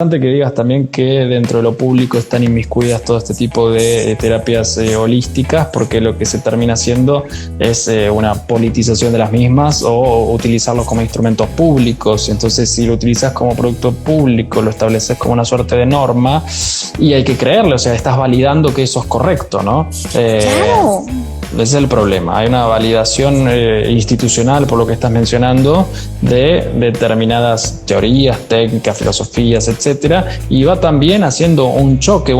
Importante que digas también que dentro de lo público están inmiscuidas todo este tipo de terapias holísticas, porque lo que se termina haciendo es una politización de las mismas o utilizarlos como instrumentos públicos. Entonces, si lo utilizas como producto público, lo estableces como una suerte de norma y hay que creerle, o sea, estás validando que eso es correcto, ¿no? Claro. Ese es el problema. Hay una validación institucional, por lo que estás mencionando, de determinadas teorías, técnicas, filosofías, etcétera, y va también haciendo un choque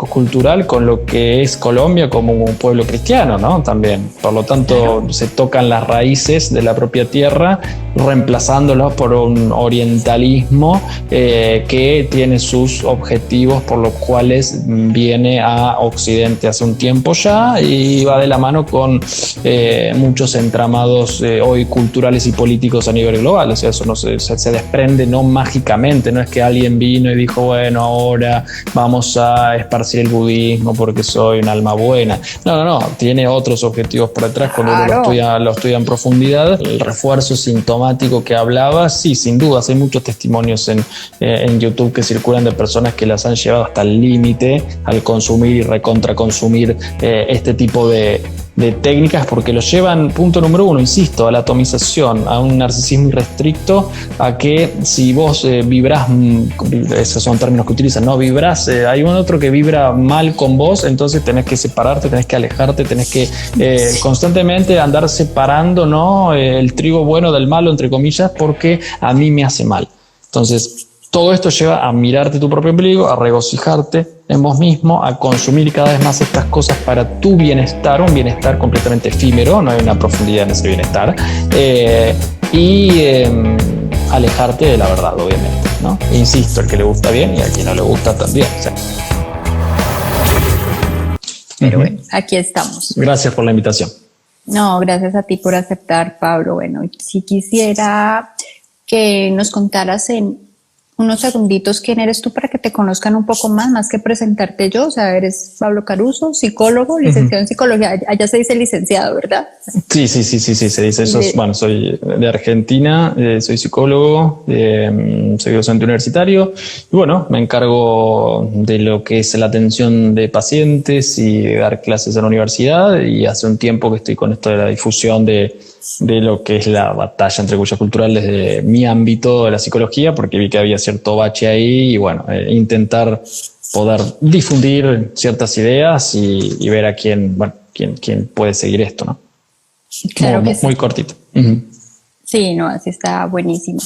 cultural con lo que es Colombia como un pueblo cristiano, ¿no? También. Por lo tanto, se tocan las raíces de la propia tierra, reemplazándolas por un orientalismo que tiene sus objetivos por los cuales viene a Occidente hace un tiempo ya y va de la mano con muchos entramados hoy culturales y políticos a nivel global. O sea, eso no se desprende no mágicamente, no es que alguien vino y dijo, bueno, ahora vamos a esparcir el budismo porque soy un alma buena. No, tiene otros objetivos por detrás cuando uno lo estudia en profundidad. El refuerzo sintomático que hablaba, sí, sin dudas, hay muchos testimonios en YouTube que circulan de personas que las han llevado hasta el límite al consumir y recontraconsumir este tipo de técnicas, porque los llevan, punto número uno, insisto, a la atomización, a un narcisismo irrestricto, a que si vos vibrás, esos son términos que utilizan, ¿no? Vibrás, hay un otro que vibra mal con vos, entonces tenés que separarte, tenés que alejarte, tenés que constantemente andar separando, ¿no? El trigo bueno del malo, entre comillas, porque a mí me hace mal. Entonces, todo esto lleva a mirarte tu propio ombligo, a regocijarte en vos mismo, a consumir cada vez más estas cosas para tu bienestar, un bienestar completamente efímero, no hay una profundidad en ese bienestar, y alejarte de la verdad, obviamente, ¿no? Insisto, al que le gusta bien y al que no le gusta también. O sea. Pero bueno, aquí estamos. Gracias por la invitación. No, gracias a ti por aceptar, Pablo. Bueno, si quisiera que nos contaras en unos segunditos quién eres tú para que te conozcan un poco más que presentarte yo. O sea, eres Pablo Caruso, psicólogo, licenciado en psicología. Allá se dice licenciado, ¿verdad? Sí, se dice eso. Bueno, soy de Argentina, soy psicólogo, soy docente universitario y bueno, me encargo de lo que es la atención de pacientes y de dar clases en la universidad, y hace un tiempo que estoy con esto de la difusión de lo que es la batalla entre culturas culturales desde mi ámbito de la psicología, porque vi que había cierto bache ahí y bueno, intentar poder difundir ciertas ideas y ver a quién puede seguir esto, ¿no? Claro que sí. Muy cortito. Sí, no, así está buenísimo.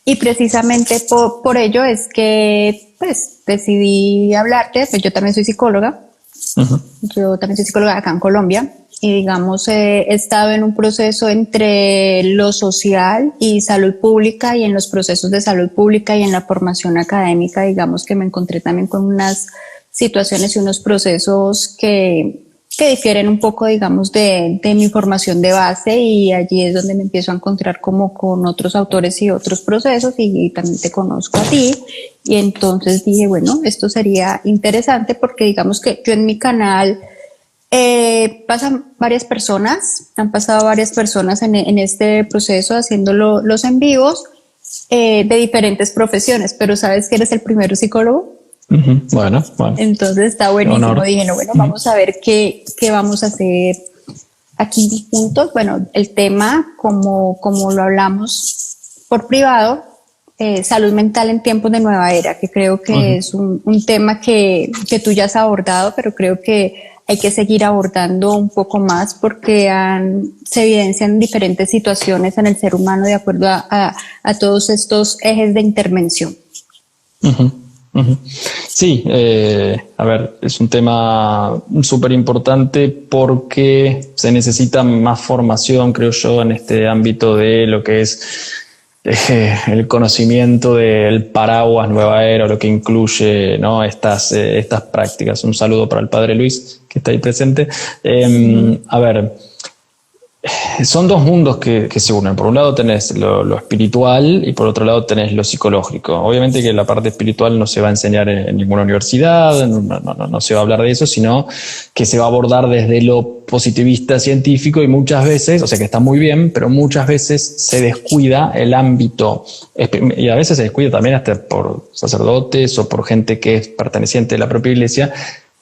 Y precisamente por ello es que pues decidí hablarte, pues yo también soy psicóloga. Yo también soy psicóloga acá en Colombia. Y digamos, he estado en un proceso entre lo social y salud pública, y en los procesos de salud pública y en la formación académica, digamos que me encontré también con unas situaciones y unos procesos que difieren un poco, digamos, de mi formación de base, y allí es donde me empiezo a encontrar como con otros autores y otros procesos, y también te conozco a ti. Y entonces dije, bueno, esto sería interesante porque digamos que yo en mi canal han pasado varias personas en este proceso haciendo los en vivos de diferentes profesiones, pero ¿sabes que eres el primero psicólogo? Bueno. Entonces está buenísimo. Dije, no, bueno, vamos a ver qué vamos a hacer aquí juntos. Bueno, el tema, como lo hablamos por privado, salud mental en tiempos de nueva era, que creo que es un tema que tú ya has abordado, pero creo que hay que seguir abordando un poco más porque se evidencian diferentes situaciones en el ser humano de acuerdo a todos estos ejes de intervención. Sí, a ver, es un tema súper importante porque se necesita más formación, creo yo, en este ámbito de lo que es el conocimiento del paraguas Nueva Era, lo que incluye, ¿no? estas prácticas. Un saludo para el padre Luis, que está ahí presente. A ver, Son dos mundos que se unen. Por un lado tenés lo espiritual y por otro lado tenés lo psicológico. Obviamente que la parte espiritual no se va a enseñar en ninguna universidad, no se va a hablar de eso, sino que se va a abordar desde lo positivista científico y muchas veces, o sea que está muy bien, pero muchas veces se descuida el ámbito y a veces se descuida también hasta por sacerdotes o por gente que es perteneciente de la propia iglesia.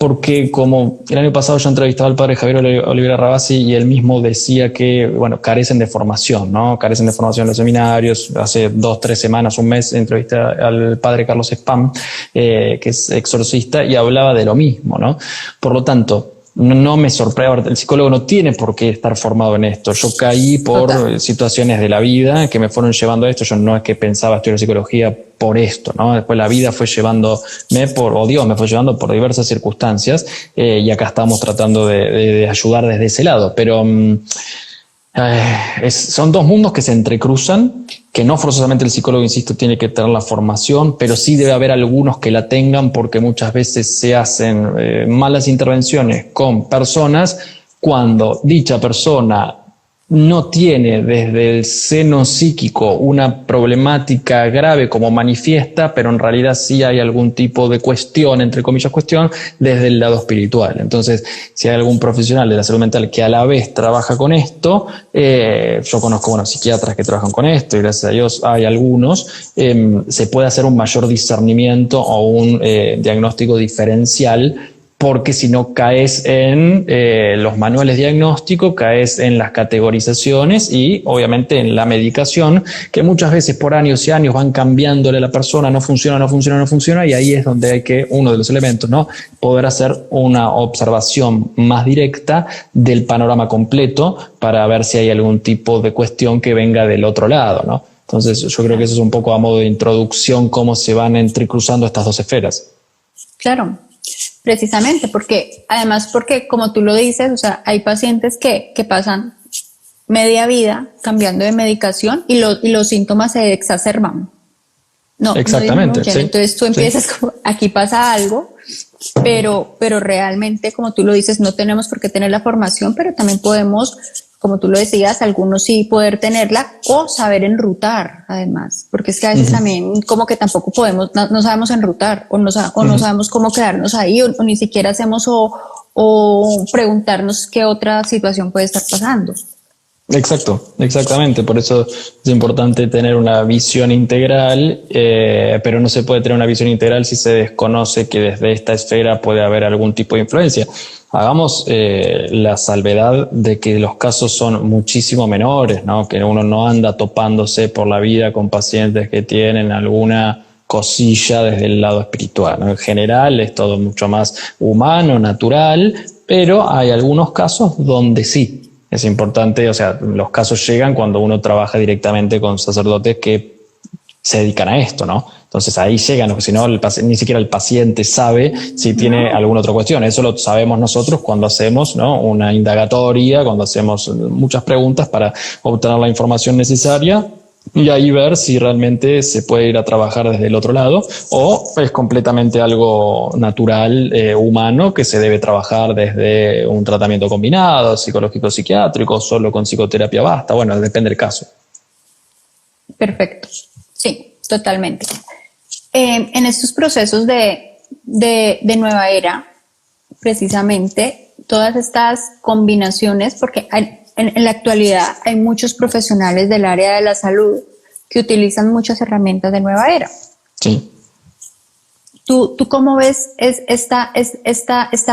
Porque como el año pasado yo entrevistaba al padre Javier Olivera Rabasi y él mismo decía que, bueno, carecen de formación, ¿no? Carecen de formación en los seminarios. Hace 2, 3 semanas, un mes, entrevisté al padre Carlos Spam, que es exorcista, y hablaba de lo mismo, ¿no? Por lo tanto, no me sorprende, el psicólogo no tiene por qué estar formado en esto. Yo caí por situaciones de la vida que me fueron llevando a esto. Yo no es que pensaba estudiar psicología por esto, ¿no? Después la vida fue llevándome Dios me fue llevando por diversas circunstancias, y acá estamos tratando de ayudar desde ese lado. Pero son dos mundos que se entrecruzan, que no forzosamente el psicólogo, insisto, tiene que tener la formación, pero sí debe haber algunos que la tengan porque muchas veces se hacen malas intervenciones con personas cuando dicha persona no tiene desde el seno psíquico una problemática grave como manifiesta, pero en realidad sí hay algún tipo de cuestión, entre comillas cuestión, desde el lado espiritual. Entonces, si hay algún profesional de la salud mental que a la vez trabaja con esto, yo conozco psiquiatras que trabajan con esto y gracias a Dios hay algunos, se puede hacer un mayor discernimiento o un diagnóstico diferencial, porque si no caes en los manuales diagnósticos, caes en las categorizaciones y obviamente en la medicación, que muchas veces por años y años van cambiándole a la persona, no funciona, y ahí es donde hay que, uno de los elementos, ¿no? Poder hacer una observación más directa del panorama completo para ver si hay algún tipo de cuestión que venga del otro lado, ¿no? Entonces yo creo que eso es un poco a modo de introducción, cómo se van entrecruzando estas dos esferas. Claro. Precisamente, porque como tú lo dices, o sea, hay pacientes que pasan media vida cambiando de medicación y los síntomas se exacerban. No, exactamente. No sí. Entonces tú empiezas como, aquí pasa algo, pero realmente, como tú lo dices, no tenemos por qué tener la formación, pero también podemos, como tú lo decías, algunos sí poder tenerla o saber enrutar, además, porque es que a veces también como que tampoco podemos, no sabemos enrutar o no sabemos cómo quedarnos ahí o ni siquiera hacemos o preguntarnos qué otra situación puede estar pasando. Exactamente. Por eso es importante tener una visión integral, pero no se puede tener una visión integral si se desconoce que desde esta esfera puede haber algún tipo de influencia. Hagamos la salvedad de que los casos son muchísimo menores, ¿no? Que uno no anda topándose por la vida con pacientes que tienen alguna cosilla desde el lado espiritual, ¿no? En general es todo mucho más humano, natural, pero hay algunos casos donde sí. Es importante, o sea, los casos llegan cuando uno trabaja directamente con sacerdotes que se dedican a esto, ¿no? Entonces ahí llegan, porque si no, ni siquiera el paciente sabe si tiene alguna otra cuestión. Eso lo sabemos nosotros cuando hacemos, ¿no?, una indagatoria, cuando hacemos muchas preguntas para obtener la información necesaria y ahí ver si realmente se puede ir a trabajar desde el otro lado o es completamente algo natural, humano, que se debe trabajar desde un tratamiento combinado, psicológico, psiquiátrico, solo con psicoterapia basta. Bueno, depende del caso. Perfecto. Sí, totalmente. En estos procesos de nueva era, precisamente, todas estas combinaciones, porque en la actualidad hay muchos profesionales del área de la salud que utilizan muchas herramientas de nueva era. Sí. ¿Tú cómo ves esta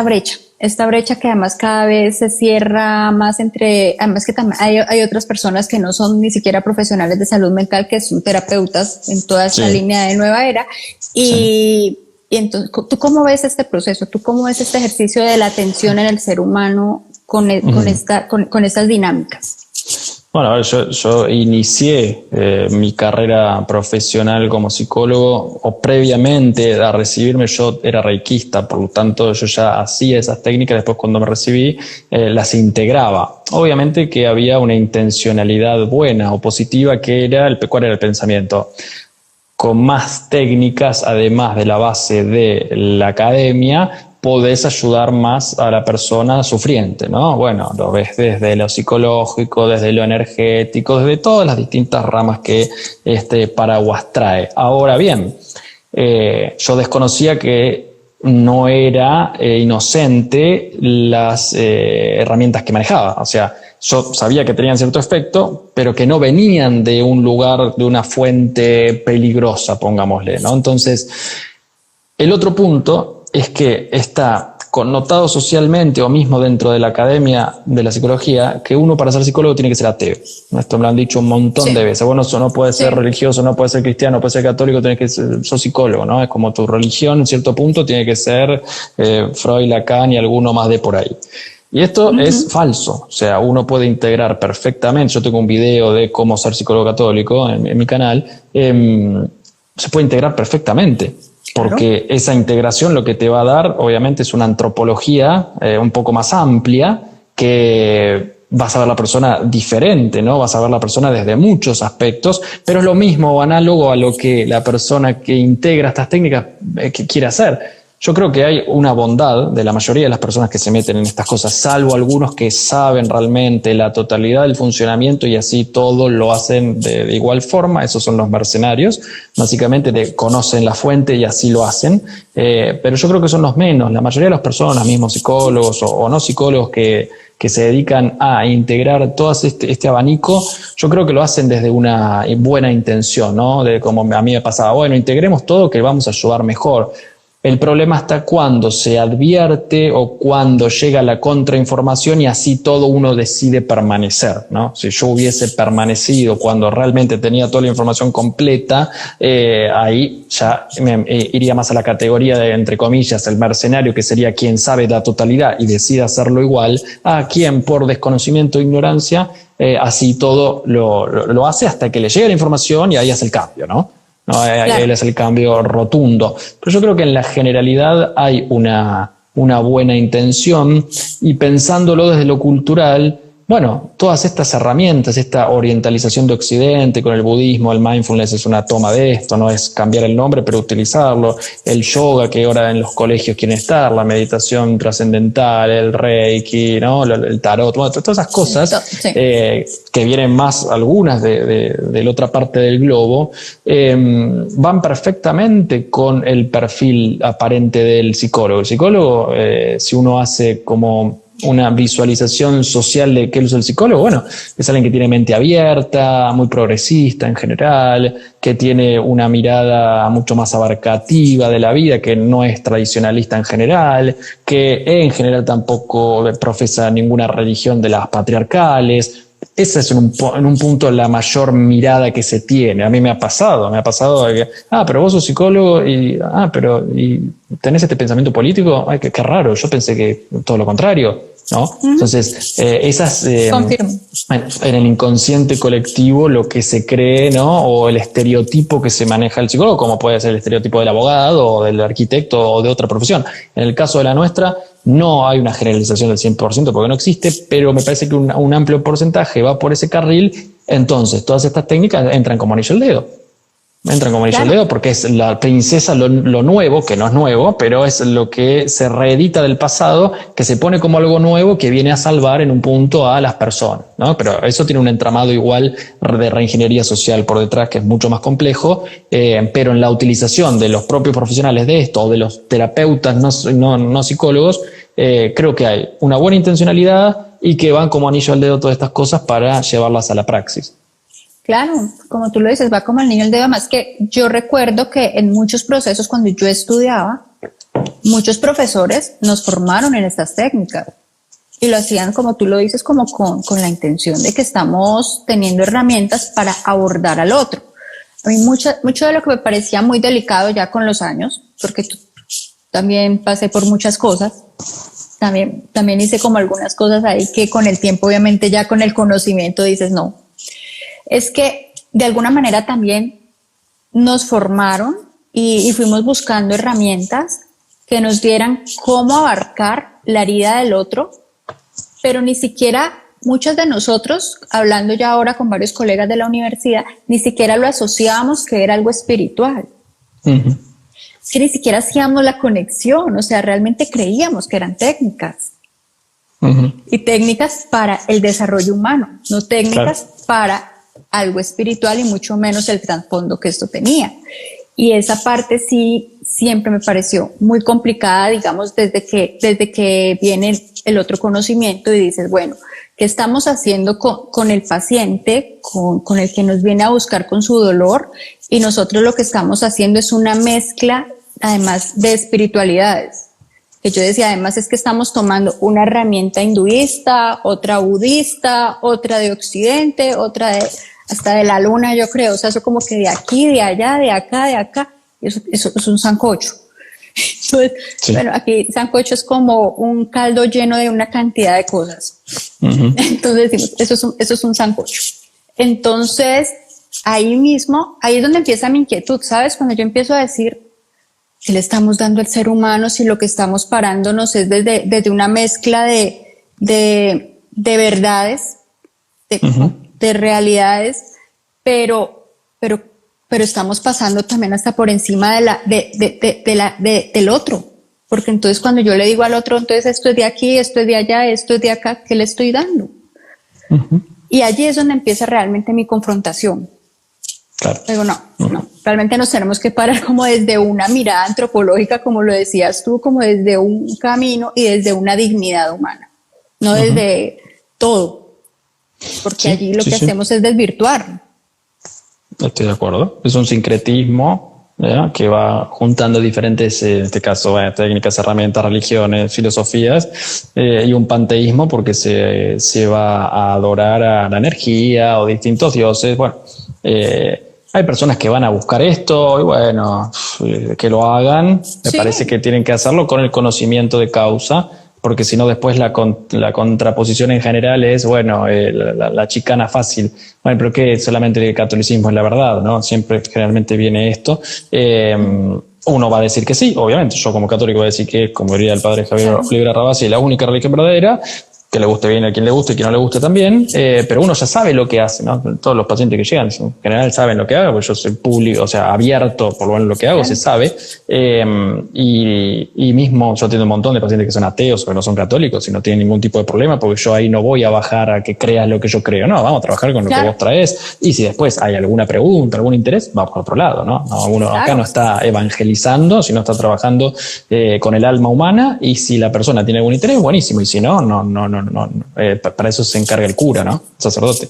brecha? Esta brecha que además cada vez se cierra más además que también hay otras personas que no son ni siquiera profesionales de salud mental, que son terapeutas en toda esta línea de nueva era. Y entonces, ¿tú cómo ves este proceso? ¿Tú cómo ves este ejercicio de la atención en el ser humano con estas dinámicas? Bueno, a ver, yo inicié mi carrera profesional como psicólogo, o previamente a recibirme yo era reikista, por lo tanto yo ya hacía esas técnicas. Después cuando me recibí las integraba. Obviamente que había una intencionalidad buena o positiva, que era ¿cuál era el pensamiento? Con más técnicas, además de la base de la academia, podés ayudar más a la persona sufriente, ¿no? Bueno, lo ves desde lo psicológico, desde lo energético, desde todas las distintas ramas que este paraguas trae. Ahora bien, yo desconocía que no era inocente las herramientas que manejaba. O sea, yo sabía que tenían cierto efecto, pero que no venían de un lugar, de una fuente peligrosa, pongámosle, ¿no? Entonces, el otro punto es que está connotado socialmente o mismo dentro de la academia de la psicología que uno para ser psicólogo tiene que ser ateo. Esto me lo han dicho un montón de veces. Bueno, no puedes ser religioso, no puedes ser cristiano, no puedes ser católico, tienes que ser, sos psicólogo, ¿no? Es como tu religión en cierto punto tiene que ser Freud, Lacan y alguno más de por ahí. Y esto es falso. O sea, uno puede integrar perfectamente. Yo tengo un video de cómo ser psicólogo católico en mi canal. Se puede integrar perfectamente. Porque esa integración lo que te va a dar, obviamente, es una antropología un poco más amplia, que vas a ver la persona diferente, ¿no? Vas a ver la persona desde muchos aspectos, pero es lo mismo o análogo a lo que la persona que integra estas técnicas que quiere hacer. Yo creo que hay una bondad de la mayoría de las personas que se meten en estas cosas, salvo algunos que saben realmente la totalidad del funcionamiento y así todo lo hacen de igual forma. Esos son los mercenarios, básicamente conocen la fuente y así lo hacen, pero yo creo que son los menos. La mayoría de las personas, mismos psicólogos o no psicólogos que se dedican a integrar todo este abanico, yo creo que lo hacen desde una buena intención, ¿no? De como a mí me pasaba, bueno, integremos todo que vamos a ayudar mejor. El problema está cuando se advierte o cuando llega la contrainformación y así todo uno decide permanecer, ¿no? Si yo hubiese permanecido cuando realmente tenía toda la información completa, ahí ya iría más a la categoría de, entre comillas, el mercenario, que sería quien sabe la totalidad y decide hacerlo igual, a quien por desconocimiento o ignorancia así todo lo hace hasta que le llega la información y ahí hace el cambio, ¿no? No, claro. Él es el cambio rotundo. Pero yo creo que en la generalidad hay una buena intención y pensándolo desde lo cultural, bueno, todas estas herramientas, esta orientalización de Occidente con el budismo, el mindfulness es una toma de esto, no es cambiar el nombre, pero utilizarlo, el yoga que ahora en los colegios quieren estar, la meditación trascendental, el reiki, ¿no? El tarot, bueno, todas esas cosas que vienen más algunas de la otra parte del globo, van perfectamente con el perfil aparente del psicólogo. El psicólogo, si uno hace como una visualización social de qué es el psicólogo, bueno, es alguien que tiene mente abierta, muy progresista en general, que tiene una mirada mucho más abarcativa de la vida, que no es tradicionalista en general, que en general tampoco profesa ninguna religión de las patriarcales. Esa es en un punto la mayor mirada que se tiene. A mí me ha pasado que, pero vos sos psicólogo y tenés este pensamiento político, ay, qué raro, yo pensé que todo lo contrario, ¿no? Entonces, confirmo. En el inconsciente colectivo lo que se cree, ¿no? O el estereotipo que se maneja el psicólogo, como puede ser el estereotipo del abogado o del arquitecto o de otra profesión. En el caso de la nuestra, no hay una generalización del 100% porque no existe, pero me parece que un amplio porcentaje va por ese carril. Entonces, todas estas técnicas entran como anillo al dedo. Entran como anillo al dedo porque es la princesa lo nuevo, que no es nuevo, pero es lo que se reedita del pasado, que se pone como algo nuevo que viene a salvar en un punto a las personas, ¿no? Pero eso tiene un entramado igual de reingeniería social por detrás que es mucho más complejo, pero en la utilización de los propios profesionales de esto o de los terapeutas no psicólogos, creo que hay una buena intencionalidad y que van como anillo al dedo todas estas cosas para llevarlas a la praxis. Claro, como tú lo dices, va como el niño al dedo, más que yo recuerdo que en muchos procesos cuando yo estudiaba, muchos profesores nos formaron en estas técnicas y lo hacían, como tú lo dices, como con la intención de que estamos teniendo herramientas para abordar al otro. A mí mucho de lo que me parecía muy delicado ya con los años, porque también pasé por muchas cosas, también hice como algunas cosas ahí que con el tiempo, obviamente ya con el conocimiento dices no. Es que de alguna manera también nos formaron y fuimos buscando herramientas que nos dieran cómo abarcar la herida del otro, pero ni siquiera muchos de nosotros, hablando ya ahora con varios colegas de la universidad, ni siquiera lo asociábamos que era algo espiritual. es que ni siquiera hacíamos la conexión, o sea, realmente creíamos que eran técnicas. Y técnicas para el desarrollo humano, no técnicas para algo espiritual y mucho menos el trasfondo que esto tenía. Y esa parte sí siempre me pareció muy complicada, digamos, desde que viene el otro conocimiento y dices, bueno, ¿qué estamos haciendo con el paciente, con el que nos viene a buscar con su dolor? Y nosotros lo que estamos haciendo es una mezcla, además, de espiritualidades. Que yo decía, además es que estamos tomando una herramienta hinduista, otra budista, otra de occidente, otra hasta de la luna, yo creo. O sea, eso como que de aquí, de allá, de acá, eso es un sancocho. Entonces, bueno, aquí sancocho es como un caldo lleno de una cantidad de cosas. Entonces decimos, eso es un sancocho. Entonces, ahí es donde empieza mi inquietud, ¿sabes? Cuando yo empiezo a decir, ¿qué le estamos dando al ser humano si lo que estamos parándonos es desde una mezcla de verdades, de realidades, pero estamos pasando también hasta por encima del otro? Porque entonces cuando yo le digo al otro, entonces esto es de aquí, esto es de allá, esto es de acá, ¿qué le estoy dando? Y allí es donde empieza realmente mi confrontación. Claro. Digo, no, realmente nos tenemos que parar como desde una mirada antropológica, como lo decías tú, como desde un camino y desde una dignidad humana, no desde todo, porque allí lo que hacemos es desvirtuar. Estoy de acuerdo. Es un sincretismo, ¿ya?, que va juntando diferentes, en este caso, técnicas, herramientas, religiones, filosofías, y un panteísmo porque se va a adorar a la energía o distintos dioses. Bueno, hay personas que van a buscar esto y bueno, que lo hagan. Me parece que tienen que hacerlo con el conocimiento de causa, porque si no después la contraposición en general es, bueno, la chicana fácil. Bueno, pero que solamente el catolicismo es la verdad, ¿no? Siempre generalmente viene esto. Uno va a decir que sí, obviamente. Yo como católico voy a decir que, como diría el padre Javier Oliveira Rabasi, la única religión verdadera, que le guste bien a quien le guste y quien no le guste también, pero uno ya sabe lo que hace, ¿no? Todos los pacientes que llegan en general saben lo que hago, porque yo soy público, o sea, abierto, por lo menos lo que hago se sabe, y mismo yo tengo un montón de pacientes que son ateos o que no son católicos y no tienen ningún tipo de problema, porque yo ahí no voy a bajar a que creas lo que yo creo, no, vamos a trabajar con lo que vos traes, y si después hay alguna pregunta, algún interés, vamos por otro lado, ¿no? Uno acá no está evangelizando, sino está trabajando con el alma humana, y si la persona tiene algún interés, buenísimo, y si no, para eso se encarga el cura, ¿no? El sacerdote.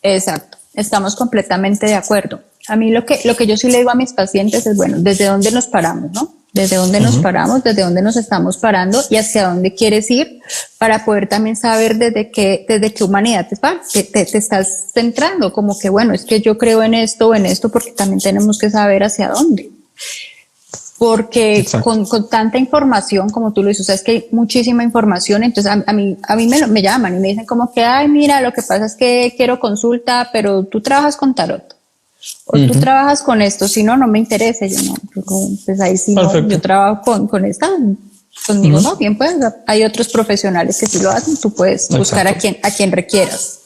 Exacto, estamos completamente de acuerdo. A mí lo que yo sí le digo a mis pacientes es, bueno, ¿desde dónde nos paramos, no? ¿Desde dónde nos paramos? ¿Desde dónde nos estamos parando? ¿Y hacia dónde quieres ir? Para poder también saber desde qué humanidad te estás centrando. Como que, bueno, es que yo creo en esto o en esto, porque también tenemos que saber hacia dónde. Porque con tanta información, como tú lo dices, o sea, es que hay muchísima información, entonces a mí me llaman y me dicen como que, ay, mira, lo que pasa es que quiero consulta, pero tú trabajas con tarot, o tú trabajas con esto, si no, no me interesa. Yo no, pues ahí sí, no, yo trabajo con esta, conmigo no, bien, pues hay otros profesionales que sí lo hacen, tú puedes buscar a quien requieras.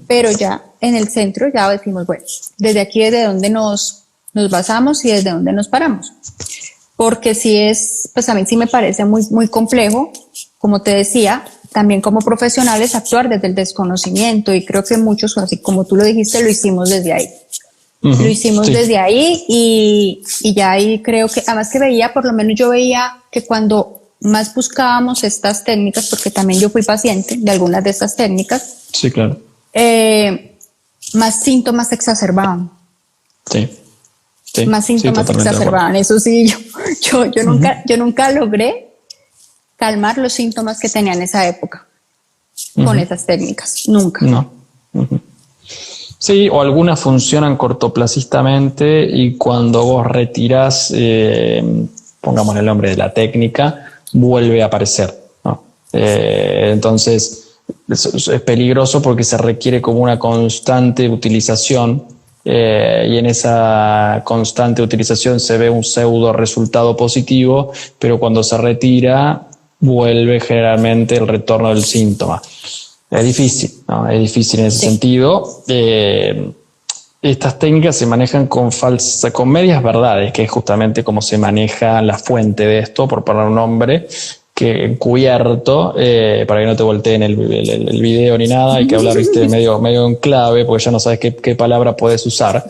Pero ya en el centro ya decimos, bueno, desde aquí desde donde nos basamos y desde dónde nos paramos. Porque pues a mí sí me parece muy, muy complejo, como te decía, también como profesionales actuar desde el desconocimiento, y creo que muchos, así como tú lo dijiste, lo hicimos desde ahí. Lo hicimos desde ahí y ya ahí creo que, además que por lo menos yo veía que cuando más buscábamos estas técnicas, porque también yo fui paciente de algunas de estas técnicas, sí, claro, más síntomas se exacerbaban. Sí, más síntomas se exacerbaban. Eso sí, yo nunca logré calmar los síntomas que tenía en esa época con esas técnicas, nunca. No. Sí, o algunas funcionan cortoplacistamente y cuando vos retirás, pongamos el nombre de la técnica, vuelve a aparecer, ¿no? Entonces es peligroso porque se requiere como una constante utilización. Y en esa constante utilización se ve un pseudo resultado positivo, pero cuando se retira vuelve generalmente el retorno del síntoma. Es difícil, ¿no? Es difícil en ese sentido. estas técnicas se manejan con medias verdades, que es justamente como se maneja la fuente de esto, por poner un nombre, que encubierto, para que no te volteen el video ni nada, hay que hablar, viste, medio en clave, porque ya no sabes qué palabra puedes usar.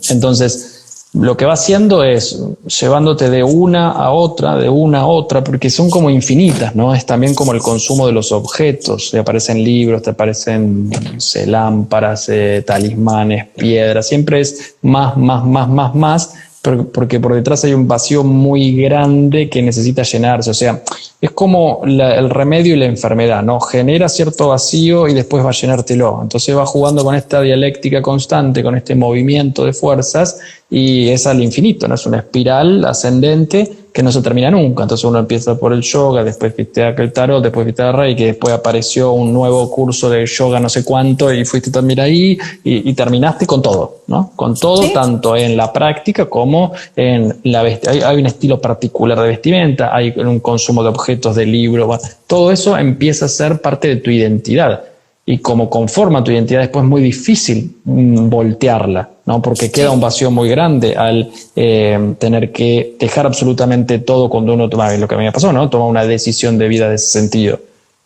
Entonces, lo que va haciendo es llevándote de una a otra, porque son como infinitas, ¿no? Es también como el consumo de los objetos. Te aparecen libros, te aparecen, no sé, lámparas, talismanes, piedras. Siempre es más, porque por detrás hay un vacío muy grande que necesita llenarse. O sea, es como el remedio y la enfermedad, ¿no? Genera cierto vacío y después va a llenártelo. Entonces va jugando con esta dialéctica constante, con este movimiento de fuerzas, y es al infinito, ¿no? Es una espiral ascendente que no se termina nunca. Entonces uno empieza por el yoga, después viste aquel tarot, después viste el reiki, después apareció un nuevo curso de yoga no sé cuánto y fuiste también ahí y terminaste con todo, ¿no? Con todo, ¿sí? Tanto en la práctica como en la vestimenta. Hay un estilo particular de vestimenta, hay un consumo de objetos, de libros, todo eso empieza a ser parte de tu identidad. Y como conforma tu identidad, después es muy difícil voltearla, ¿no? Porque queda un vacío muy grande al tener que dejar absolutamente todo cuando uno toma, lo que a mí me pasó, ¿no? Toma una decisión de vida de ese sentido.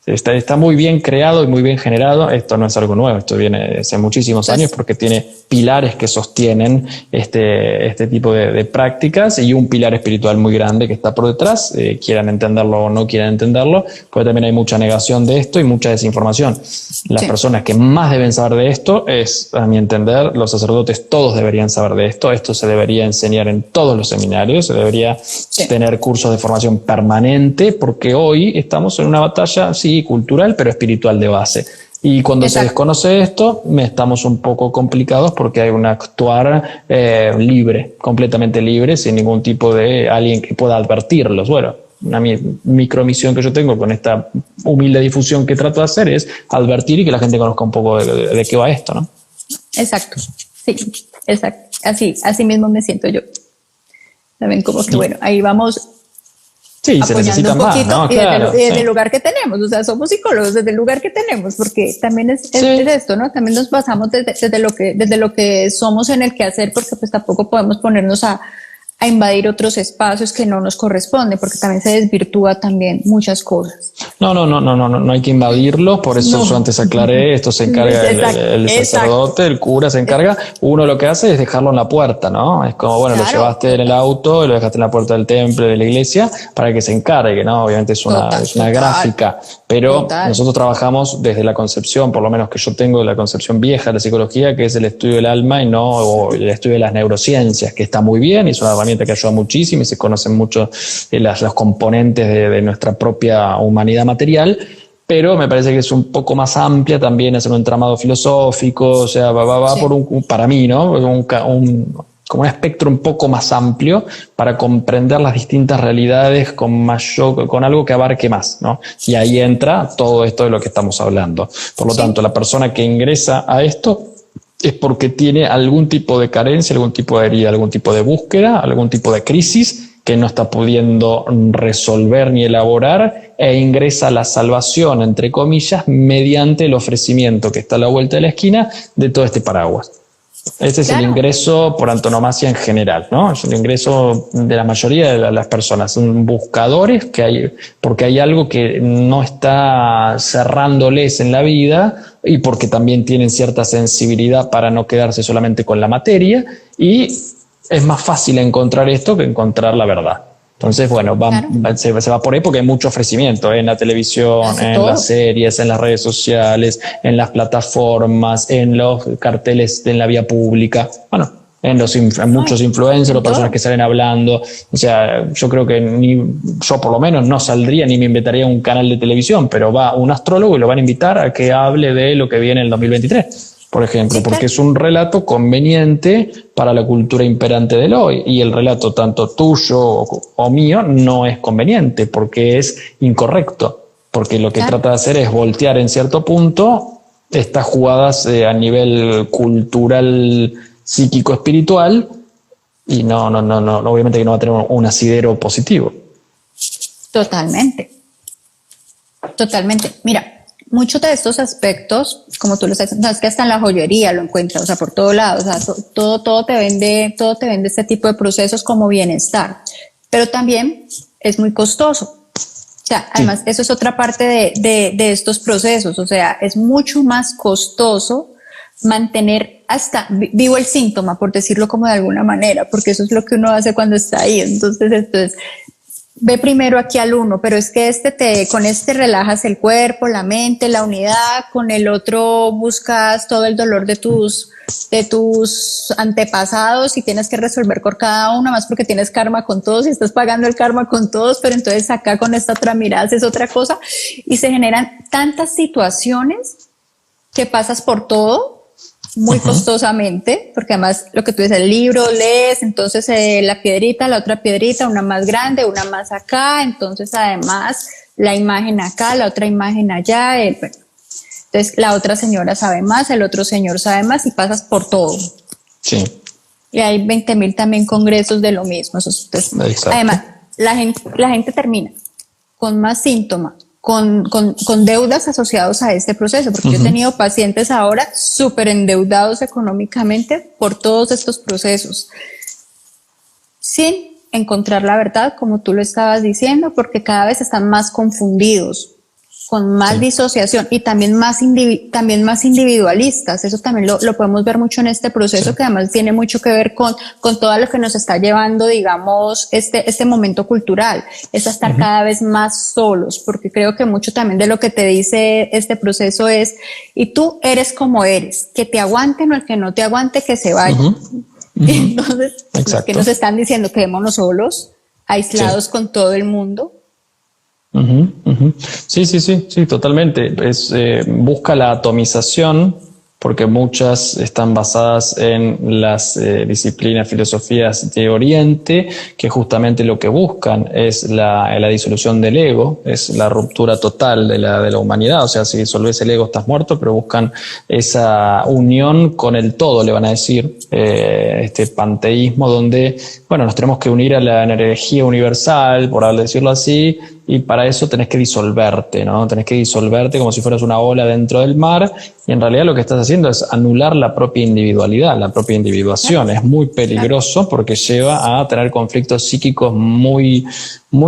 Está muy bien creado y muy bien generado. Esto no es algo nuevo, esto viene de hace muchísimos años porque tiene pilares que sostienen este tipo de prácticas y un pilar espiritual muy grande que está por detrás, quieran entenderlo o no quieran entenderlo, porque también hay mucha negación de esto y mucha desinformación. Las personas que más deben saber de esto es, a mi entender, los sacerdotes. Todos deberían saber de esto se debería enseñar en todos los seminarios, se debería tener cursos de formación permanente, porque hoy estamos en una batalla, sí, cultural, pero espiritual de base. Y cuando se desconoce esto, estamos un poco complicados porque hay un actuar libre, completamente libre, sin ningún tipo de alguien que pueda advertirlos. Bueno, una micromisión que yo tengo con esta humilde difusión que trato de hacer es advertir y que la gente conozca un poco de qué va esto, ¿no? Exacto, sí, exacto. Así mismo me siento yo. También como que, bueno, ahí vamos. Sí, se necesita más, ¿no? Claro, desde el lugar que tenemos, o sea, somos psicólogos desde el lugar que tenemos, porque también es esto, ¿no? También nos basamos desde lo que somos en el quehacer, porque pues tampoco podemos ponernos a invadir otros espacios que no nos corresponden, porque también se desvirtúa también muchas cosas. No hay que invadirlos, por eso yo antes aclaré, esto se encarga el sacerdote, el cura se encarga, uno lo que hace es dejarlo en la puerta, ¿no? Es como, bueno, lo llevaste en el auto y lo dejaste en la puerta del templo, de la iglesia, para que se encargue, ¿no? Obviamente es una gráfica, pero nosotros trabajamos desde la concepción, por lo menos que yo tengo, de la concepción vieja de la psicología, que es el estudio del alma y no el estudio de las neurociencias, que está muy bien y es una herramienta que ayuda muchísimo y se conocen mucho los componentes de nuestra propia humanidad material, pero me parece que es un poco más amplia también, es un entramado filosófico, o sea, va por para mí, ¿no? Como un espectro un poco más amplio para comprender las distintas realidades con algo que abarque más, ¿no? Y ahí entra todo esto de lo que estamos hablando. Por lo tanto, la persona que ingresa a esto es porque tiene algún tipo de carencia, algún tipo de herida, algún tipo de búsqueda, algún tipo de crisis que no está pudiendo resolver ni elaborar, e ingresa a la salvación, entre comillas, mediante el ofrecimiento que está a la vuelta de la esquina de todo este paraguas. Este es el ingreso por antonomasia en general, ¿no? Es el ingreso de la mayoría de las personas. Son buscadores porque hay algo que no está cerrándoles en la vida y porque también tienen cierta sensibilidad para no quedarse solamente con la materia, y es más fácil encontrar esto que encontrar la verdad. Entonces, bueno, se va por ahí porque hay mucho ofrecimiento en la televisión, en las series, en las redes sociales, en las plataformas, en los carteles en la vía pública. Bueno, en muchos influencers o personas que salen hablando. O sea, yo creo que yo por lo menos no saldría ni me inventaría un canal de televisión, pero va un astrólogo y lo van a invitar a que hable de lo que viene en el 2023. Por ejemplo, porque es un relato conveniente para la cultura imperante del hoy, y el relato tanto tuyo o mío no es conveniente porque es incorrecto, porque lo que trata de hacer es voltear en cierto punto estas jugadas a nivel cultural, psíquico, espiritual, y no, obviamente que no va a tener un asidero positivo. Totalmente. Mira, muchos de estos aspectos, como tú lo sabes, sabes que hasta en la joyería lo encuentras, o sea, por todos lados, o sea, todo te vende este tipo de procesos como bienestar, pero también es muy costoso. O sea, además, eso es otra parte de estos procesos, o sea, es mucho más costoso mantener hasta vivo el síntoma, por decirlo como de alguna manera, porque eso es lo que uno hace cuando está ahí. Entonces, ve primero aquí al uno, pero es que con este relajas el cuerpo, la mente, la unidad, con el otro buscas todo el dolor de tus antepasados y tienes que resolver con cada uno, más porque tienes karma con todos y estás pagando el karma con todos, pero entonces acá con esta otra mirada es otra cosa y se generan tantas situaciones que pasas por todo muy costosamente, porque además lo que tú dices, el libro, lees, entonces la piedrita, la otra piedrita, una más grande, una más acá, entonces además la imagen acá, la otra imagen allá, bueno. Entonces la otra señora sabe más, el otro señor sabe más y pasas por todo. Sí. Y hay 20.000 también congresos de lo mismo. Entonces, además, la gente termina con más síntomas, con deudas asociados a este proceso, porque yo he tenido pacientes ahora súper endeudados económicamente por todos estos procesos, sin encontrar la verdad, como tú lo estabas diciendo, porque cada vez están más confundidos, con más disociación y también más individualistas. Eso también lo podemos ver mucho en este proceso, que además tiene mucho que ver con todo lo que nos está llevando, digamos, este momento cultural, es a estar cada vez más solos, porque creo que mucho también de lo que te dice este proceso es, y tú eres como eres, que te aguanten o el que no te aguante, que se vaya. Entonces, que nos están diciendo, quedémonos solos, aislados con todo el mundo. Sí, totalmente. Busca la atomización, porque muchas están basadas en las disciplinas, filosofías de Oriente, que justamente lo que buscan es la disolución del ego, es la ruptura total de la humanidad. O sea, si disolves el ego estás muerto, pero buscan esa unión con el todo, le van a decir, este panteísmo donde, bueno, nos tenemos que unir a la energía universal, por decirlo así, y para eso tenés que disolverte, ¿no? Tenés que disolverte como si fueras una ola dentro del mar, y en realidad lo que estás haciendo es anular la propia individualidad, la propia individuación. Es muy peligroso porque lleva a tener conflictos psíquicos muy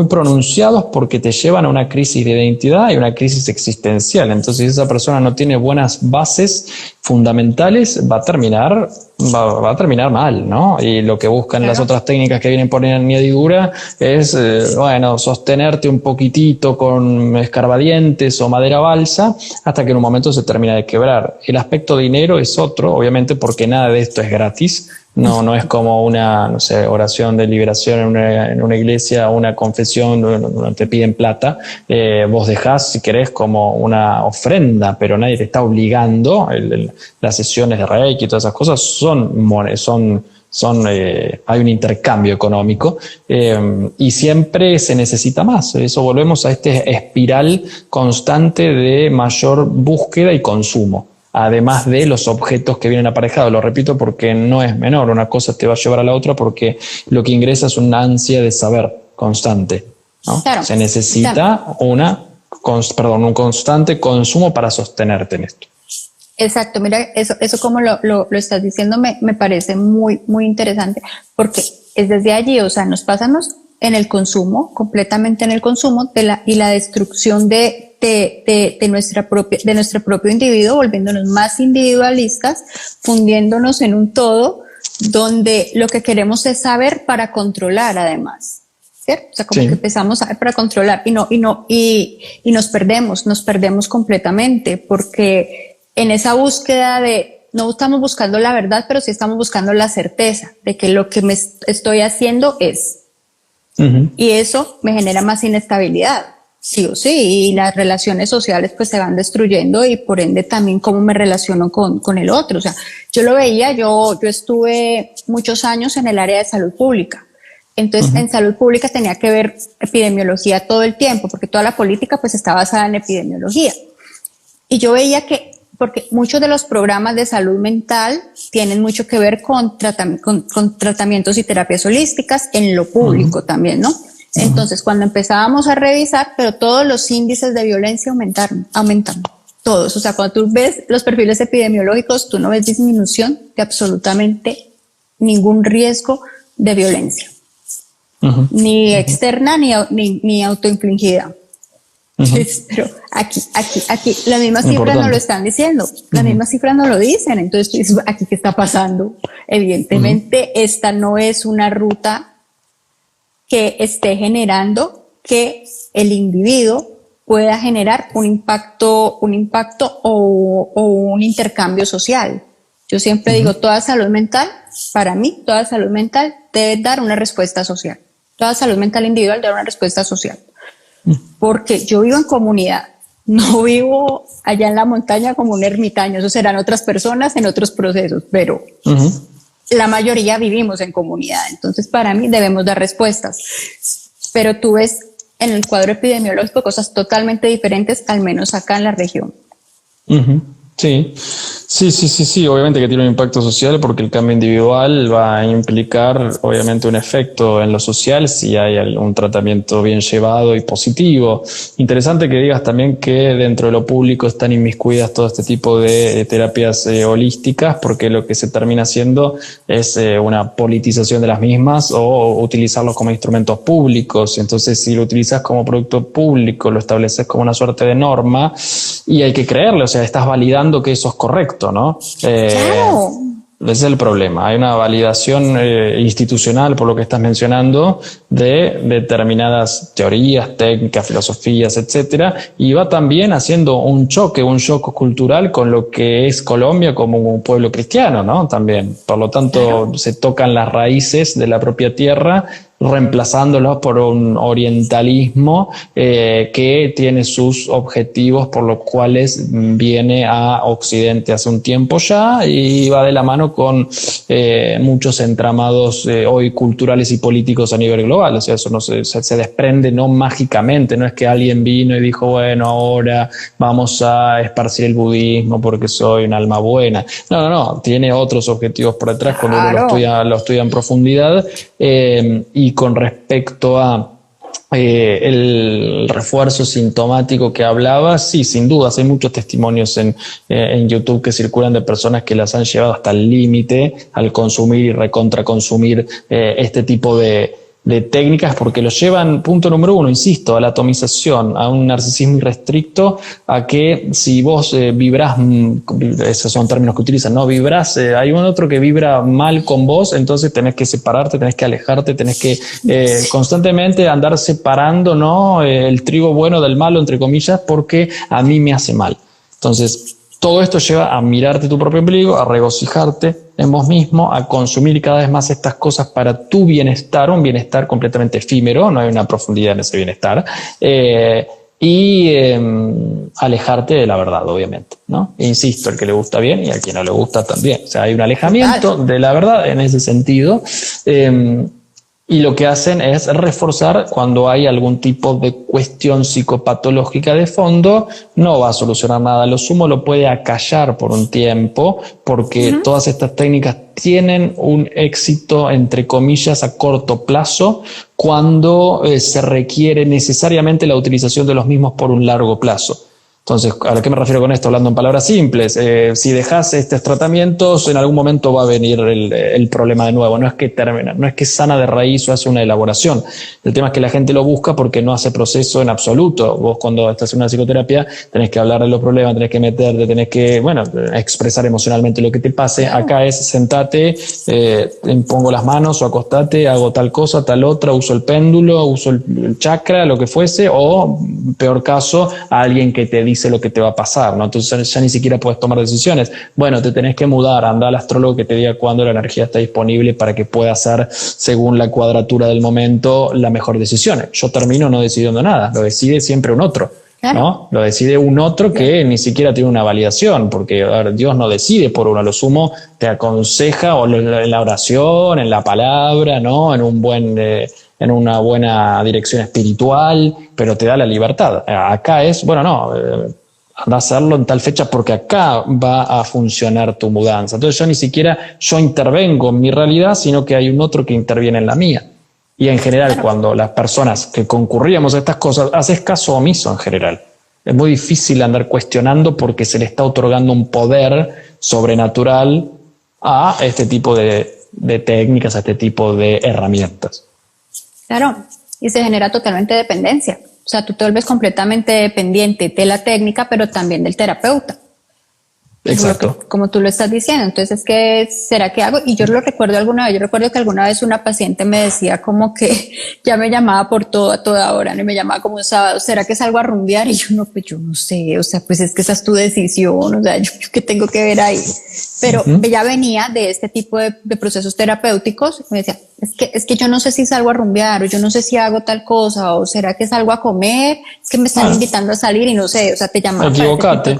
pronunciados, porque te llevan a una crisis de identidad y una crisis existencial. Entonces, si esa persona no tiene buenas bases fundamentales, va a terminar mal, ¿no? Y lo que buscan las otras técnicas que vienen por añadidura es, sostenerte un poquitito con escarbadientes o madera balsa hasta que en un momento se termina de quebrar. El aspecto dinero es otro, obviamente, porque nada de esto es gratis. No es como una, oración de liberación en una iglesia, una confesión, donde te piden plata. Vos dejás, si querés, como una ofrenda, pero nadie te está obligando. Las sesiones de Reiki y todas esas cosas hay un intercambio económico, y siempre se necesita más. Eso volvemos a este espiral constante de mayor búsqueda y consumo, además de los objetos que vienen aparejados. Lo repito porque no es menor, una cosa te va a llevar a la otra, porque lo que ingresa es una ansia de saber constante, ¿no? Claro, se necesita un constante consumo para sostenerte en esto. Exacto, mira, eso como lo estás diciendo me parece muy, muy interesante, porque es desde allí, o sea, nos pasamos en el consumo, completamente en el consumo y la destrucción de nuestro propio individuo, volviéndonos más individualistas, fundiéndonos en un todo donde lo que queremos es saber para controlar, además, ¿cierto? O sea, como que empezamos a saber para controlar y nos perdemos completamente, porque en esa búsqueda no estamos buscando la verdad, pero sí estamos buscando la certeza de que lo que me estoy haciendo es. Y eso me genera más inestabilidad, sí o sí, y las relaciones sociales pues se van destruyendo, y por ende también cómo me relaciono con el otro. O sea, yo lo veía, yo estuve muchos años en el área de salud pública. Entonces, en salud pública tenía que ver epidemiología todo el tiempo, porque toda la política pues está basada en epidemiología. Y yo veía que, porque muchos de los programas de salud mental tienen mucho que ver con tratamientos y terapias holísticas en lo público también, ¿no? Entonces, cuando empezábamos a revisar, pero todos los índices de violencia aumentan. todos. O sea, cuando tú ves los perfiles epidemiológicos, tú no ves disminución de absolutamente ningún riesgo de violencia, ni externa ni autoinfligida. Pero aquí, las mismas cifras no lo están diciendo, las mismas cifras no lo dicen. Entonces tú dices, ¿aquí qué está pasando? Evidentemente, esta no es una ruta que esté generando que el individuo pueda generar un impacto o un intercambio social. Yo siempre digo, toda salud mental, para mí, toda salud mental debe dar una respuesta social. Toda salud mental individual debe dar una respuesta social. Porque yo vivo en comunidad, no vivo allá en la montaña como un ermitaño, eso serán otras personas en otros procesos, pero la mayoría vivimos en comunidad, entonces para mí debemos dar respuestas. Pero tú ves en el cuadro epidemiológico cosas totalmente diferentes, al menos acá en la región. Sí, obviamente que tiene un impacto social porque el cambio individual va a implicar obviamente un efecto en lo social si hay un tratamiento bien llevado y positivo. Interesante que digas también que dentro de lo público están inmiscuidas todo este tipo de terapias holísticas, porque lo que se termina haciendo es una politización de las mismas o utilizarlos como instrumentos públicos. Entonces, si lo utilizas como producto público, lo estableces como una suerte de norma y hay que creerle, o sea, estás validando que eso es correcto, ¿no? Claro. Ese es el problema. Hay una validación institucional, por lo que estás mencionando, de determinadas teorías, técnicas, filosofías, etcétera, y va también haciendo un choque cultural con lo que es Colombia como un pueblo cristiano, ¿no? También. Por lo tanto, se tocan las raíces de la propia tierra, reemplazándolos por un orientalismo que tiene sus objetivos por los cuales viene a Occidente hace un tiempo ya y va de la mano con muchos entramados hoy culturales y políticos a nivel global. O sea, eso no se desprende no mágicamente, no es que alguien vino y dijo, bueno, ahora vamos a esparcir el budismo porque soy un alma buena. No, tiene otros objetivos por detrás cuando uno lo estudia en profundidad. Y con respecto a el refuerzo sintomático que hablabas, sí, sin dudas, hay muchos testimonios en YouTube que circulan de personas que las han llevado hasta el límite al consumir y recontraconsumir este tipo de técnicas, porque los llevan, punto número uno, insisto, a la atomización, a un narcisismo irrestricto, a que si vos vibrás, esos son términos que utilizan, ¿no? Vibrás, hay un otro que vibra mal con vos, entonces tenés que separarte, tenés que alejarte, tenés que constantemente andar separando, ¿no? El trigo bueno del malo, entre comillas, porque a mí me hace mal. Entonces, todo esto lleva a mirarte tu propio ombligo, a regocijarte en vos mismo, a consumir cada vez más estas cosas para tu bienestar, un bienestar completamente efímero, no hay una profundidad en ese bienestar, y alejarte de la verdad, obviamente, ¿no? E insisto, el que le gusta bien y al que no le gusta también. O sea, hay un alejamiento de la verdad en ese sentido. Y lo que hacen es reforzar cuando hay algún tipo de cuestión psicopatológica de fondo, no va a solucionar nada. Lo sumo lo puede acallar por un tiempo, porque todas estas técnicas tienen un éxito, entre comillas, a corto plazo, cuando se requiere necesariamente la utilización de los mismos por un largo plazo. Entonces, ¿a qué me refiero con esto? Hablando en palabras simples, si dejas estos tratamientos, en algún momento va a venir el problema de nuevo. No es que termina, no es que sana de raíz o hace una elaboración. El tema es que la gente lo busca porque no hace proceso en absoluto. Vos cuando estás en una psicoterapia tenés que hablar de los problemas, tenés que meterte, tenés que, expresar emocionalmente lo que te pase. Acá es sentate, pongo las manos o acostate, hago tal cosa, tal otra, uso el péndulo, uso el chakra, lo que fuese, o peor caso, a alguien que te dice lo que te va a pasar, ¿no? Entonces ya ni siquiera puedes tomar decisiones. Bueno, te tenés que mudar, anda al astrólogo que te diga cuándo la energía está disponible para que puedas hacer, según la cuadratura del momento, la mejor decisión. Yo termino no decidiendo nada, lo decide siempre un otro. Claro. ¿No? Lo decide un otro que ni siquiera tiene una validación, porque Dios no decide por uno, a lo sumo te aconseja o en la oración, en la palabra, ¿no? En una buena dirección espiritual, pero te da la libertad. Acá es, anda a hacerlo en tal fecha porque acá va a funcionar tu mudanza. Entonces yo ni siquiera intervengo en mi realidad, sino que hay un otro que interviene en la mía. Y en general, cuando las personas que concurríamos a estas cosas, haces caso omiso en general. Es muy difícil andar cuestionando porque se le está otorgando un poder sobrenatural a este tipo de técnicas, a este tipo de herramientas. Claro, y se genera totalmente dependencia. O sea, tú te vuelves completamente dependiente de la técnica, pero también del terapeuta. Exacto. Como tú lo estás diciendo. Entonces, ¿qué será que hago? Y yo lo recuerdo alguna vez. Yo recuerdo que alguna vez una paciente me decía como que ya me llamaba por todo a toda hora, ¿no? Y me llamaba como un sábado. ¿Será que salgo a rumbear? Y yo no, pues yo no sé. O sea, pues es que esa es tu decisión. O sea, yo qué tengo que ver ahí. Pero ella venía de este tipo de procesos terapéuticos. Me decía, es que yo no sé si salgo a rumbear, o yo no sé si hago tal cosa, o será que salgo a comer, es que me están invitando a salir y no sé. O sea, te llamaban. Equivocate.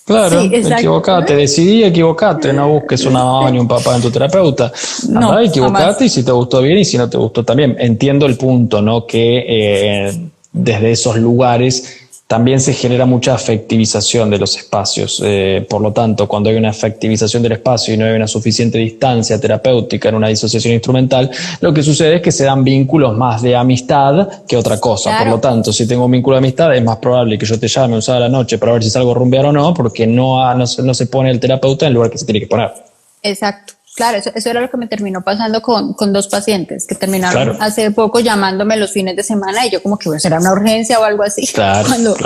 Claro, Sí, equivocate, decidí equivocate, no busques una mamá ni un papá en tu terapeuta. No, Andá, equivocate jamás. y si te gustó bien y si no te gustó también. Entiendo el punto, ¿no? Que desde esos lugares también se genera mucha afectivización de los espacios. Por lo tanto, cuando hay una afectivización del espacio y no hay una suficiente distancia terapéutica en una disociación instrumental, lo que sucede es que se dan vínculos más de amistad que otra cosa. Claro. Por lo tanto, si tengo un vínculo de amistad, es más probable que yo te llame un sábado a la noche para ver si salgo a rumbear o no, porque no se pone el terapeuta en el lugar que se tiene que poner. Exacto. Claro, eso era lo que me terminó pasando con dos pacientes que terminaron Claro. hace poco llamándome los fines de semana y yo como que bueno, será una urgencia o algo así. Claro, cuando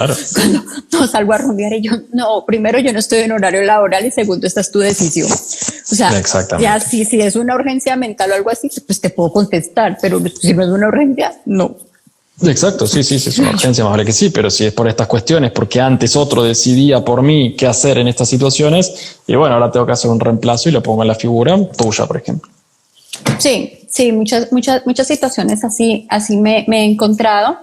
no salgo a rumbear y yo, no, primero yo no estoy en horario laboral y segundo, esta es tu decisión. O sea, ya si es una urgencia mental o algo así, pues te puedo contestar, pero si no es una urgencia, no. Exacto, sí, es una urgencia, más vale que sí, pero si es por estas cuestiones, porque antes otro decidía por mí qué hacer en estas situaciones, y bueno, ahora tengo que hacer un reemplazo y lo pongo en la figura tuya, por ejemplo. Sí, muchas situaciones así me he encontrado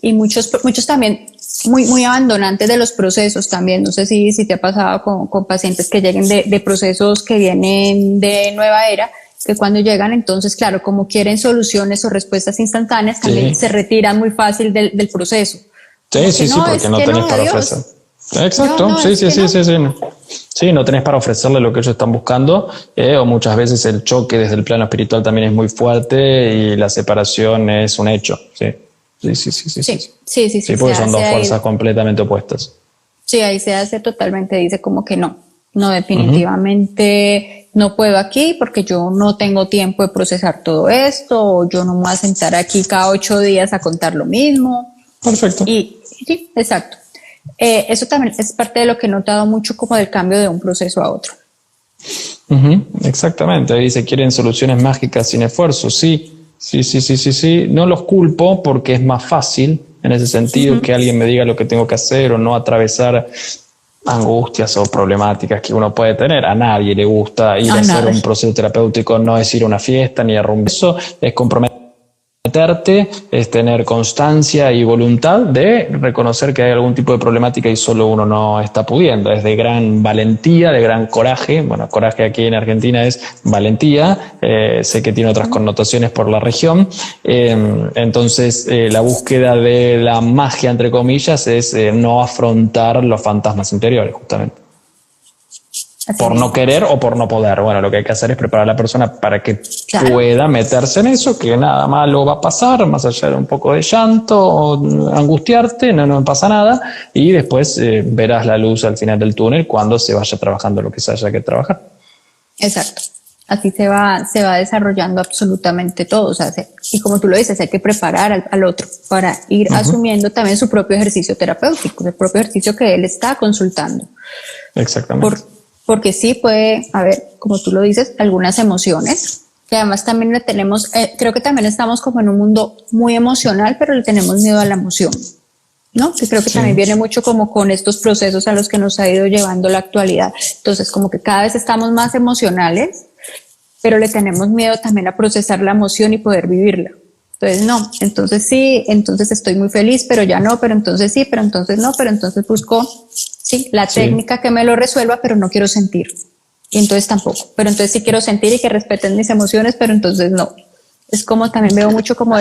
y muchos también muy abandonantes de los procesos también. No sé si te ha pasado con pacientes que lleguen de procesos que vienen de nueva era, que cuando llegan, entonces, claro, como quieren soluciones o respuestas instantáneas, también se retiran muy fácil del proceso. Sí, porque no tenés para ofrecer. Exacto, sí. Sí, no tenés para ofrecerle lo que ellos están buscando, o muchas veces el choque desde el plano espiritual también es muy fuerte y la separación es un hecho. Sí, porque son dos fuerzas completamente opuestas. Sí, ahí se hace totalmente, dice como que no, definitivamente no puedo aquí porque yo no tengo tiempo de procesar todo esto, o yo no me voy a sentar aquí cada 8 días a contar lo mismo. Perfecto. Y sí, exacto. Eso también es parte de lo que he notado mucho como del cambio de un proceso a otro. Exactamente, ahí dice, quieren soluciones mágicas sin esfuerzo. Sí. No los culpo porque es más fácil en ese sentido que alguien me diga lo que tengo que hacer o no atravesar angustias o problemáticas que uno puede tener. A nadie le gusta ir a hacer un proceso terapéutico, no es ir a una fiesta ni a rumbear. Eso es comprometerte, es tener constancia y voluntad de reconocer que hay algún tipo de problemática y solo uno no está pudiendo. Es de gran valentía, de gran coraje. Bueno, coraje aquí en Argentina es valentía. Sé que tiene otras connotaciones por la región. Entonces, la búsqueda de la magia, entre comillas, es no afrontar los fantasmas interiores, justamente. Por no querer o por no poder. Bueno, lo que hay que hacer es preparar a la persona para que pueda meterse en eso, que nada malo va a pasar, más allá de un poco de llanto o angustiarte, no pasa nada, y después verás la luz al final del túnel cuando se vaya trabajando lo que se haya que trabajar. Exacto. Así se va desarrollando absolutamente todo. O sea, y como tú lo dices, hay que preparar al otro para ir asumiendo también su propio ejercicio terapéutico, el propio ejercicio que él está consultando. Exactamente. Porque sí puede haber, como tú lo dices, algunas emociones, que además también le tenemos, creo que también estamos como en un mundo muy emocional, pero le tenemos miedo a la emoción, ¿no? Que creo que también viene mucho como con estos procesos a los que nos ha ido llevando la actualidad. Entonces, como que cada vez estamos más emocionales, pero le tenemos miedo también a procesar la emoción y poder vivirla. Entonces, no, entonces sí, entonces estoy muy feliz, pero ya no, pero entonces sí, pero entonces no, pero entonces busco la técnica que me lo resuelva, pero no quiero sentir. Y entonces tampoco, pero entonces sí quiero sentir y que respeten mis emociones, pero entonces no. Es como también veo mucho como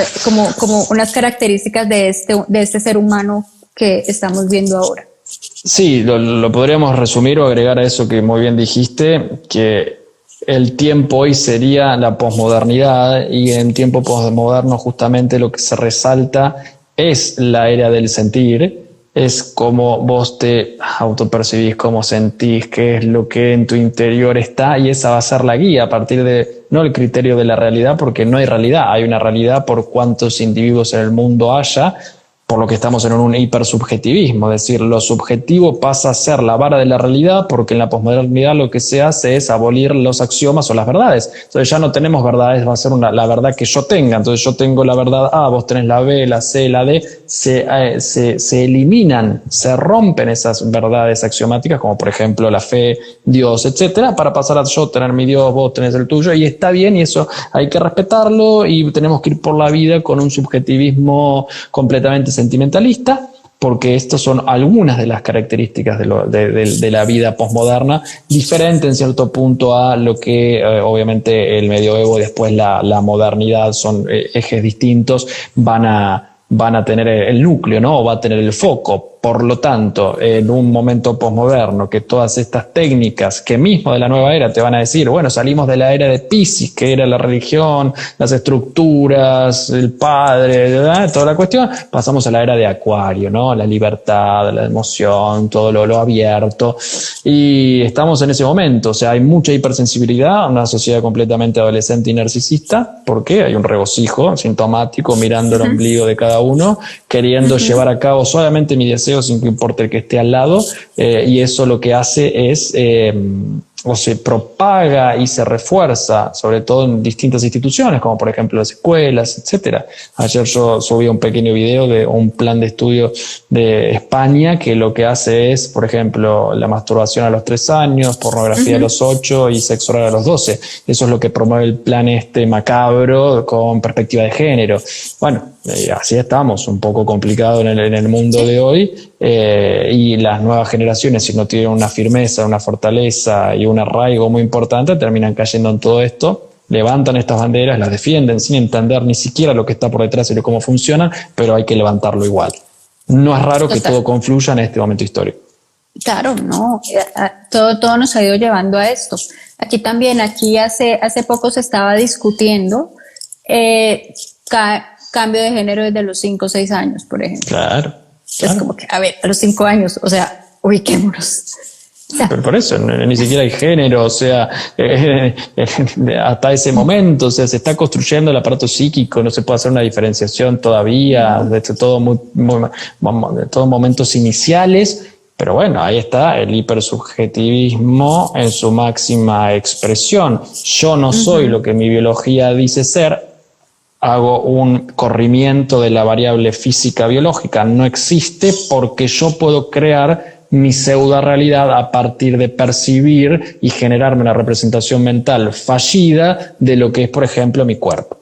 unas características de este ser humano que estamos viendo ahora. Sí, lo podríamos resumir o agregar a eso que muy bien dijiste, que el tiempo hoy sería la posmodernidad, y en tiempo posmoderno justamente lo que se resalta es la era del sentir, es cómo vos te autopercibís, cómo sentís, qué es lo que en tu interior está, y esa va a ser la guía a partir de, no el criterio de la realidad, porque no hay realidad, hay una realidad por cuántos individuos en el mundo haya, por lo que estamos en un hipersubjetivismo, es decir, lo subjetivo pasa a ser la vara de la realidad, porque en la posmodernidad lo que se hace es abolir los axiomas o las verdades. Entonces ya no tenemos verdades, va a ser la verdad que yo tenga. Entonces yo tengo la verdad A, vos tenés la B, la C, la D, se eliminan, se rompen esas verdades axiomáticas, como por ejemplo la fe, Dios, etcétera, para pasar a yo tener mi Dios, vos tenés el tuyo, y está bien, y eso hay que respetarlo, y tenemos que ir por la vida con un subjetivismo completamente sentimentalista, porque estas son algunas de las características de la vida posmoderna, diferente en cierto punto a lo que obviamente el medioevo y después la modernidad son ejes distintos, van a tener el núcleo, ¿no? O va a tener el foco. Por lo tanto, en un momento posmoderno, que todas estas técnicas que mismo de la nueva era te van a decir, bueno, salimos de la era de Piscis, que era la religión, las estructuras, el padre, ¿verdad? Toda la cuestión, pasamos a la era de Acuario, ¿no? La libertad, la emoción, todo lo abierto, y estamos en ese momento. O sea, hay mucha hipersensibilidad, una sociedad completamente adolescente y narcisista, porque hay un regocijo sintomático mirando el ombligo de cada uno, queriendo llevar a cabo solamente mi deseo sin que importe el que esté al lado, y eso lo que hace es o se propaga y se refuerza, sobre todo en distintas instituciones, como por ejemplo las escuelas, etcétera. Ayer yo subí un pequeño video de un plan de estudio de España que lo que hace es, por ejemplo, la masturbación a los 3 años, pornografía a los 8 y sexo oral a los 12. Eso es lo que promueve el plan macabro con perspectiva de género. Bueno, así estamos, un poco complicado en el mundo de hoy, y las nuevas generaciones, si no tienen una firmeza, una fortaleza y un arraigo muy importante, terminan cayendo en todo esto, levantan estas banderas, las defienden sin entender ni siquiera lo que está por detrás y cómo funciona, pero hay que levantarlo igual. No es raro que todo confluya en este momento histórico. Claro, no, todo nos ha ido llevando a esto. Aquí también, hace poco se estaba discutiendo cambio de género desde los 5 o 6 años, por ejemplo. Claro. Es como que, a ver, a los 5 años, o sea, ubiquémonos. O sea, pero por eso, ni siquiera hay género, o sea, hasta ese momento, o sea, se está construyendo el aparato psíquico, no se puede hacer una diferenciación todavía, de todos momentos iniciales, pero bueno, ahí está el hipersubjetivismo en su máxima expresión. Yo no soy lo que mi biología dice ser, hago un corrimiento de la variable física biológica, no existe porque yo puedo crear mi pseudo realidad a partir de percibir y generarme una representación mental fallida de lo que es, por ejemplo, mi cuerpo.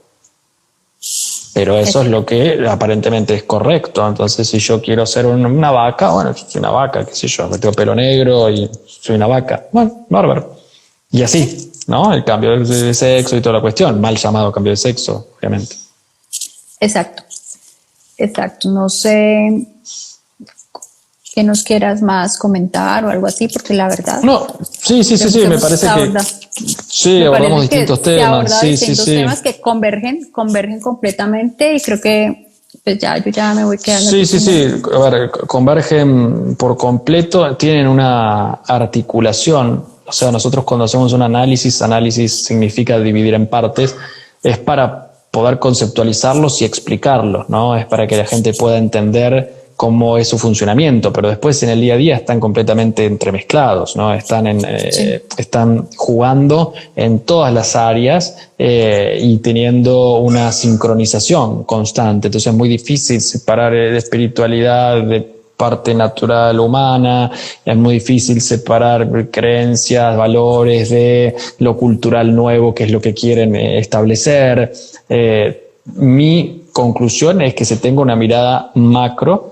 Pero eso es lo que aparentemente es correcto. Entonces, si yo quiero ser una vaca, bueno, soy una vaca, qué sé yo, me tengo pelo negro y soy una vaca. Bueno, bárbaro. Y así, ¿no? El cambio de sexo y toda la cuestión, mal llamado cambio de sexo, obviamente. Exacto. No sé que nos quieras más comentar o algo así, porque la verdad... No, sí, me parece que... Sí, abordamos distintos temas. Distintos temas que convergen completamente, y creo que pues yo ya me voy quedando. Sí. A ver, convergen por completo, tienen una articulación. O sea, nosotros cuando hacemos un análisis significa dividir en partes, es para poder conceptualizarlos y explicarlos, ¿no? Es para que la gente pueda entender cómo es su funcionamiento, pero después en el día a día están completamente entremezclados, ¿no? Están jugando en todas las áreas y teniendo una sincronización constante. Entonces es muy difícil separar la espiritualidad de parte natural humana, es muy difícil separar creencias, valores de lo cultural nuevo, que es lo que quieren establecer. Mi conclusión es que se tenga una mirada macro,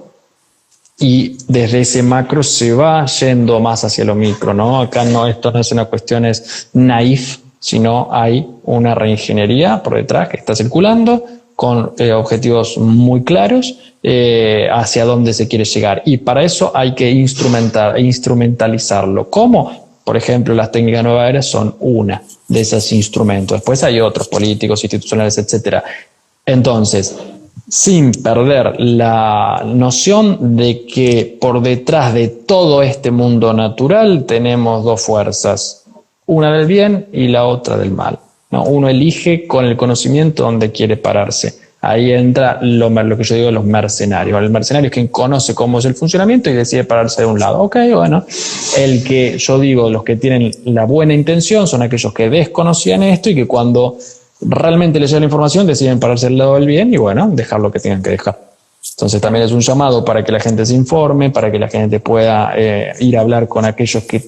y desde ese macro se va yendo más hacia lo micro, ¿no? Acá esto no es una cuestión naif, sino hay una reingeniería por detrás que está circulando con objetivos muy claros hacia dónde se quiere llegar. Y para eso hay que instrumentalizarlo. ¿Cómo? Por ejemplo, las técnicas nueva era son una de esos instrumentos. Después hay otros políticos, institucionales, etcétera. Entonces, sin perder la noción de que por detrás de todo este mundo natural tenemos dos fuerzas, una del bien y la otra del mal, ¿no? Uno elige con el conocimiento dónde quiere pararse. Ahí entra lo que yo digo, los mercenarios. El mercenario es quien conoce cómo es el funcionamiento y decide pararse de un lado. Ok, bueno, el que yo digo, los que tienen la buena intención son aquellos que desconocían esto y que cuando realmente les llega la información deciden pararse del lado del bien y bueno, dejar lo que tengan que dejar. Entonces también es un llamado para que la gente se informe, para que la gente pueda ir a hablar con aquellos que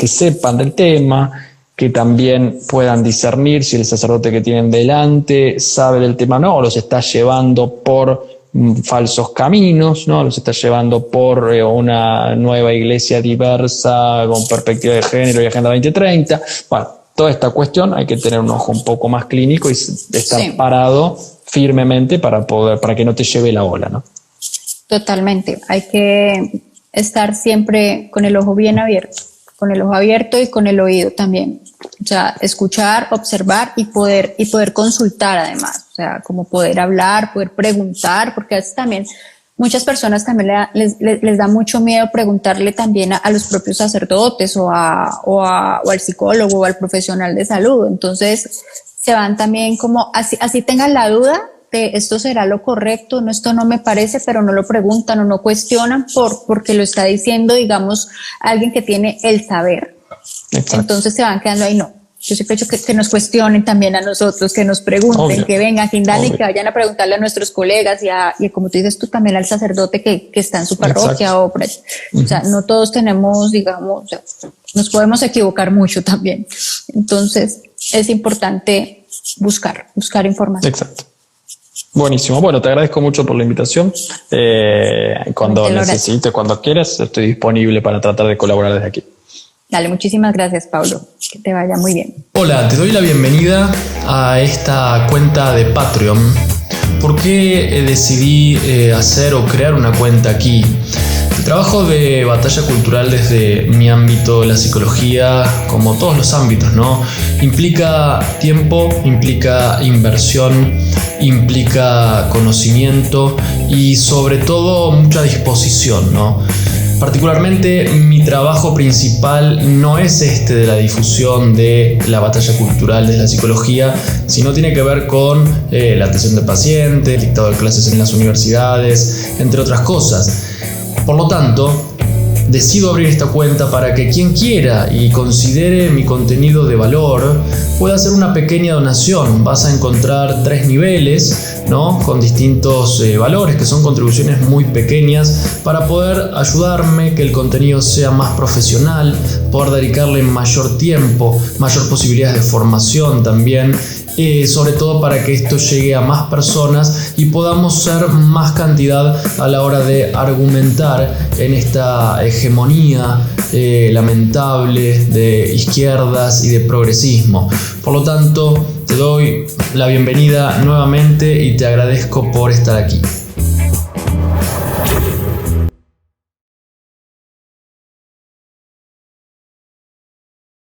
sepan del tema, que también puedan discernir si el sacerdote que tienen delante sabe del tema o no, o los está llevando por falsos caminos, ¿no? Los está llevando por una nueva iglesia diversa con perspectiva de género y Agenda 2030. Bueno, toda esta cuestión hay que tener un ojo un poco más clínico y estar parado firmemente para que no te lleve la ola, ¿no? Totalmente. Hay que estar siempre con el ojo bien abierto, con el ojo abierto y con el oído también. O sea, escuchar, observar y poder consultar además. O sea, como poder hablar, poder preguntar, porque a veces también muchas personas también les da mucho miedo preguntarle también a los propios sacerdotes o al psicólogo o al profesional de salud. Entonces se van también como, así tengan la duda de esto será lo correcto, no, esto no me parece, pero no lo preguntan o no cuestionan porque lo está diciendo, digamos, alguien que tiene el saber. Exacto. Entonces se van quedando ahí, no. Yo siempre he hecho que nos cuestionen también a nosotros, que nos pregunten, obvio, que vengan, que indaguen, que vayan a preguntarle a nuestros colegas y como tú dices tú, también al sacerdote que está en su parroquia. O sea, no todos tenemos, digamos, o sea, nos podemos equivocar mucho también. Entonces es importante buscar información. Exacto. Buenísimo. Bueno, te agradezco mucho por la invitación. Cuando necesites, cuando quieras, estoy disponible para tratar de colaborar desde aquí. Dale, muchísimas gracias, Pablo. Que te vaya muy bien. Hola, te doy la bienvenida a esta cuenta de Patreon. ¿Por qué decidí hacer o crear una cuenta aquí? El trabajo de Batalla Cultural desde mi ámbito, la psicología, como todos los ámbitos, ¿no? Implica tiempo, implica inversión, implica conocimiento y sobre todo mucha disposición, ¿no? Particularmente mi trabajo principal no es de la difusión de la batalla cultural de la psicología, sino tiene que ver con la atención del paciente, el dictado de clases en las universidades, entre otras cosas. Por lo tanto, decido abrir esta cuenta para que quien quiera y considere mi contenido de valor pueda hacer una pequeña donación. Vas a encontrar 3 niveles, ¿no? Con distintos valores, que son contribuciones muy pequeñas para poder ayudarme, que el contenido sea más profesional, poder dedicarle mayor tiempo, mayor posibilidades de formación también. Sobre todo para que esto llegue a más personas y podamos ser más cantidad a la hora de argumentar en esta hegemonía lamentable de izquierdas y de progresismo. Por lo tanto, te doy la bienvenida nuevamente y te agradezco por estar aquí.